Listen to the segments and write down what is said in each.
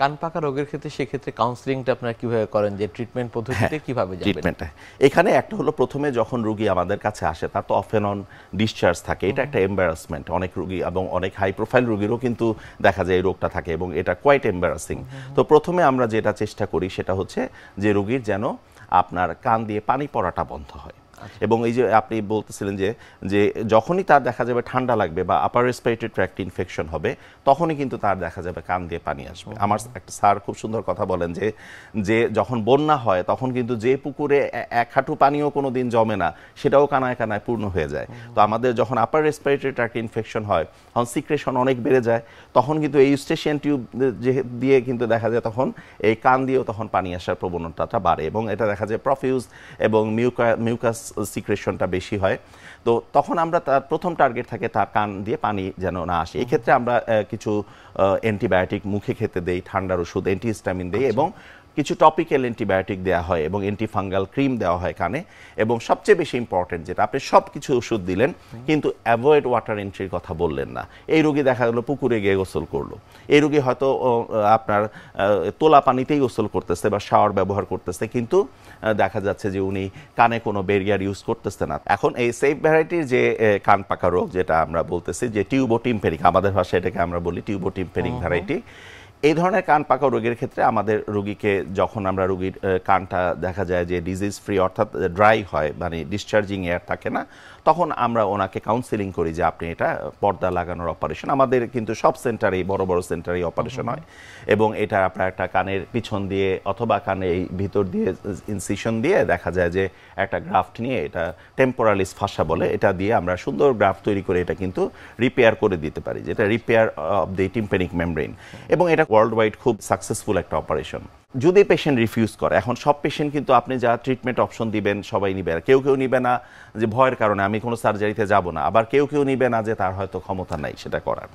কান পাকা রোগের ক্ষেত্রে সেক্ষেত্রে কাউন্সিলিংটা আপনারা কিভাবে করেন, যে ট্রিটমেন্ট পদ্ধতিতে কিভাবে যাবেন? ট্রিটমেন্টটা এখানে একটা হলো, প্রথমে যখন রোগী আমাদের কাছে আসে তার তো অফ এন্ড অন ডিসচার্জ থাকে, এটা একটা এম্বারাসমেন্ট। অনেক রোগী এবং অনেক হাই প্রোফাইল রোগীরও কিন্তু দেখা যায় এই রোগটা থাকে এবং এটা কোয়াইট এম্বারাসিং। তো প্রথমে আমরা যেটা চেষ্টা করি সেটা হচ্ছে যে রোগীর যেন আপনার কান দিয়ে পানি পড়াটা বন্ধ হয়। এবং এই যে আপনি বলতেছিলেন যে যখনই তার দেখা যাবে ঠান্ডা লাগবে বা আপার রেসপিরেটরি ট্র্যাক্ট ইনফেকশন হবে, তখনই কিন্তু তার দেখা যাবে কান দিয়ে পানি আসবে। আমার একটা স্যার খুব সুন্দর কথা বলেন যে যখন বন্যা হয় তখন কিন্তু যে পুকুরে এক হাঁটু পানিও কোনো দিন জমে না, সেটাও কানায় কানায় পূর্ণ হয়ে যায়। তো আমাদের যখন আপার রেসপিরেটরি ট্র্যাক্ট ইনফেকশন হয়, তখন সিক্রেশন অনেক বেড়ে যায়, তখন কিন্তু এই ইউস্টেশিয়ান টিউব দিয়ে কিন্তু দেখা যায় তখন এই কান দিয়েও তখন পানি আসার প্রবণতাটা বাড়ে এবং এটা দেখা যায় প্রফিউজ এবং মিউকাস সিক্রেশনটা বেশি হয়। তো তখন আমরা তার প্রথম টার্গেট থাকে তার কান দিয়ে পানি যেন না আসে। এক্ষেত্রে আমরা কিছু অ্যান্টিবায়োটিক মুখে খেতে দেই, ঠান্ডার ওষুধ অ্যান্টিহিস্টামিন দেই এবং কিছু টপিক্যাল অ্যান্টিবায়োটিক দেওয়া হয় এবং অ্যান্টিফাঙ্গাল ক্রিম দেওয়া হয় কানে। এবং সবচেয়ে বেশি ইম্পর্টেন্ট যেটা, আপনি সব কিছু ওষুধ দিলেন কিন্তু অ্যাভয়েড ওয়াটার এন্ট্রির কথা বললেন না। এই রোগী দেখা গেলো পুকুরে গিয়ে গোসল করলো, এই রোগী হয়তো আপনার তোলা পানিতেই গোসল করতেছে বা শাওয়ার ব্যবহার করতেছে, কিন্তু দেখা যাচ্ছে যে উনি কানে কোনো ব্যারিয়ার ইউজ করতেছে না। এখন এই সেফ ভ্যারাইটির যে কান পাকা রোগ যেটা আমরা বলতেছি যে টিউবোটিম্পেরিক, আমাদের ভাষায় এটাকে আমরা বলি টিউবোটিম্পেরিক ভ্যারাইটি, এই ধরনের কান পাকা রোগের ক্ষেত্রে আমাদের রোগীকে যখন আমরা রোগীর কানটা দেখা যায় যে ডিজিজ ফ্রি অর্থাৎ ড্রাই হয়, মানে ডিসচার্জিং এয়ার থাকে না, তখন আমরা ওনাকে কাউন্সিলিং করি যে আপনি এটা পর্দা লাগানোর অপারেশন। আমাদের কিন্তু সব সেন্টারেই বড় বড় সেন্টারেই অপারেশন হয় এবং এটা আপনার একটা কানের পিছন দিয়ে অথবা কানে এই ভিতর দিয়ে ইনসিশন দিয়ে দেখা যায় যে একটা গ্রাফট নিয়ে, এটা টেম্পোরালিস ফাসা বলে, এটা দিয়ে আমরা সুন্দর গ্রাফট তৈরি করে এটা কিন্তু রিপেয়ার করে দিতে পারি, যেটা repair of the tympanic membrane. এবং এটা ওয়ার্ল্ড ওয়াইড খুব সাকসেসফুল একটা অপারেশন। যদি পেশেন্ট রিফিউজ করে, এখন সব পেশেন্ট কিন্তু আপনি যা ট্রিটমেন্ট অপশন দিবেন সবাই নিবে না, কেউ নিবে না যে ভয়ের কারণে আমি কোনো সার্জারিতে যাব না, আবার কেউ নিবে না যে তার হয়তো ক্ষমতা নাই সেটা করার।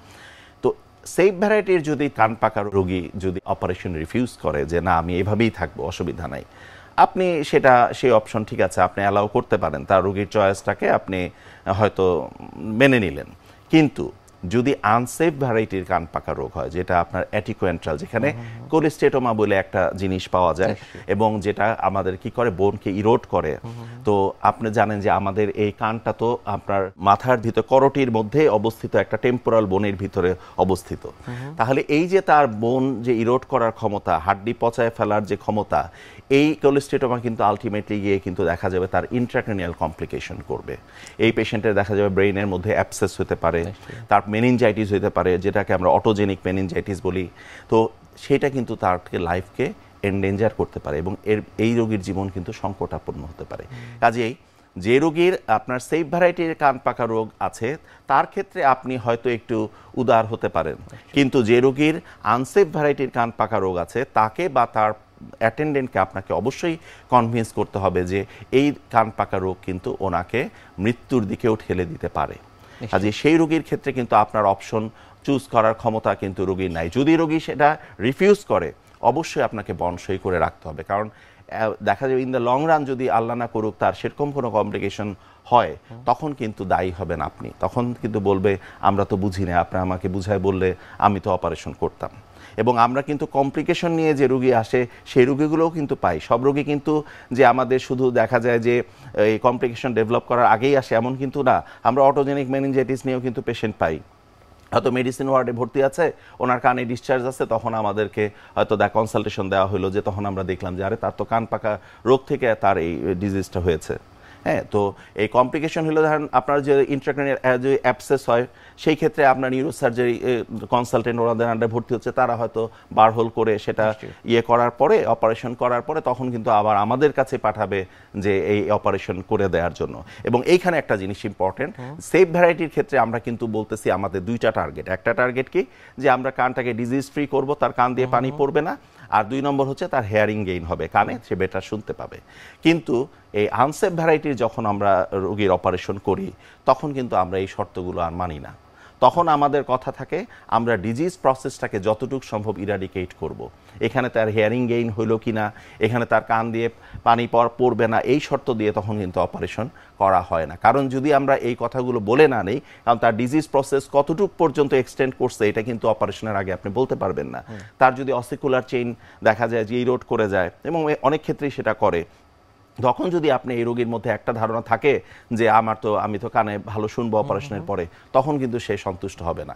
তো সেফ ভ্যারাইটির যদি কান পাকা রোগী যদি অপারেশন রিফিউজ করে যে না আমি এভাবেই থাকবো, অসুবিধা নাই, আপনি সেই অপশন ঠিক আছে আপনি অ্যালাউ করতে পারেন, তার রোগীর চয়েসটাকে আপনি হয়তো মেনে নিলেন। কিন্তু যদি আনসেফ ভ্যারাইটির কান পাকা রোগ হয়, যেটা আপনার অ্যাটিকোয়েন্ট্রাল, যেখানে কোলিস্টেটোমা বলে একটা জিনিস পাওয়া যায় এবং যেটা আমাদের কি করে, বোনকে ইরোড করে। তো আপনি জানেন যে আমাদের এই কানটা তো আপনার মাথার ভিতর করটির মধ্যে অবস্থিত, একটা টেম্পোরাল বোনের ভিতরে অবস্থিত। তাহলে এই যে তার বোন যে ইরোড করার ক্ষমতা, হাড্ডি পচায় ফেলার যে ক্ষমতা, এই কোলিস্টেটোমা কিন্তু আলটিমেটলি গিয়ে কিন্তু দেখা যাবে তার ইন্ট্রাক্রেনিয়াল কমপ্লিকেশন করবে। এই পেশেন্টের দেখা যাবে ব্রেইনের মধ্যে অ্যাবসেস হতে পারে, তার মেনিনজাইটিস হতে পারে, যেটাকে আমরা অটোজেনিক মেনিনজাইটিস বলি। তো সেটা কিন্তু তার লাইফকে এন্ডেঞ্জার করতে পারে এবং এই রোগীর জীবন কিন্তু সংকটাপন্ন হতে পারে। কাজেই যে রোগীর আপনার সেফ ভ্যারাইটির কান পাকা রোগ আছে তার ক্ষেত্রে আপনি হয়তো একটু উদার হতে পারেন, কিন্তু যে রোগীর আনসেফ ভ্যারাইটির কান পাকা রোগ আছে তাকে বা তার অ্যাটেন্ডেন্টকে আপনাকে অবশ্যই কনভিন্স করতে হবে যে এই কান পাকা রোগ কিন্তু ওনাকে মৃত্যুর দিকেও ঠেলে দিতে পারে। কাজে সেই রোগীর ক্ষেত্রে কিন্তু আপনার অপশন চুজ করার ক্ষমতা কিন্তু রোগীর নাই। যদি রোগী সেটা রিফিউজ করে, অবশ্যই আপনাকে বনসই করে রাখতে হবে, কারণ দেখা যাবে ইন দ্য লং রান যদি আল্লাহ না করুক তার সেরকম কোনো কমপ্লিকেশন হয়, তখন কিন্তু দায়ী হবেন আপনি। তখন কিন্তু বলবে আমরা তো বুঝি না, আপনি আমাকে বুঝায় বললে আমি তো অপারেশন করতাম। এবং আমরা কিন্তু কমপ্লিকেশন নিয়ে যে রোগী আসে সেই রোগীগুলোও কিন্তু পাই। সব রোগী কিন্তু যে আমাদের শুধু দেখা যায় যে এই কমপ্লিকেশন ডেভেলপ করার আগেই আসে এমন কিন্তু না। আমরা অটোজেনিক মেনিনজাইটিস নিয়েও কিন্তু পেশেন্ট পাই, হয়তো মেডিসিন ওয়ার্ডে ভর্তি আছে, ওনার কানে ডিসচার্জ আছে, তখন আমাদেরকে হয়তো কনসালটেশন দেওয়া হলো যে তখন আমরা দেখলাম যে আরে তার তো কান পাকা রোগ থেকে তার এই ডিজিজটা হয়েছে। হ্যাঁ, তো এই কমপ্লিকেশন হলো ধরেন আপনার যে ইন্ট্রাক্রেনিয়াল যে অ্যাবসেস হয়, সেই ক্ষেত্রে আপনার নিউরোসার্জারি কনসালটেন্ট ওনাদের আন্ডারে ভর্তি হচ্ছে, তারা হয়তো বারহোল করে সেটা করার পরে, অপারেশন করার পরে তখন কিন্তু আবার আমাদের কাছে পাঠাবে যে এই অপারেশন করে দেওয়ার জন্য। এবং এইখানে একটা জিনিস ইম্পর্টেন্ট, সেফ ভ্যারাইটির ক্ষেত্রে আমরা কিন্তু বলতেছি আমাদের দুইটা টার্গেট। একটা টার্গেট কি, যে আমরা কানটাকে ডিজিজ ফ্রি করব, তার কান দিয়ে পানি পড়বে না, আর 2 নম্বর হচ্ছে তার হেয়ারিং গেইন হবে, কানে সে বেটার শুনতে পাবে। কিন্তু এই আনসেফ ভ্যারাইটির যখন আমরা রোগীর অপারেশন করি তখন কিন্তু আমরা এই শর্তগুলো আর মানি না। তখন আমাদের কথা থাকে আমরা ডিজিজ প্রসেসটাকে যতটুকু সম্ভব ইরাডিকেট করব। এখানে তার হিয়ারিং গেইন হইলো কিনা, এখানে তার কান দিয়ে পানি পড়বে না, এই শর্ত দিয়ে তখন কিন্তু অপারেশন করা হয় না। কারণ যদি আমরা এই কথাগুলো বলে না নেই, কারণ তার ডিজিজ প্রসেস কতটুকু পর্যন্ত এক্সটেন্ড করছে এটা কিন্তু অপারেশনের আগে আপনি বলতে পারবেন না। তার যদি অসিকুলার চেইন দেখা যায় যে ইরোড করে যায়, এবং অনেক ক্ষেত্রেই সেটা করে, তখন যদি আপনি এই রোগীর মধ্যে একটা ধারণা থাকে যে আমি তো কানে ভালো শুনবো অপারেশনের পরে, তখন কিন্তু সে সন্তুষ্ট হবে না।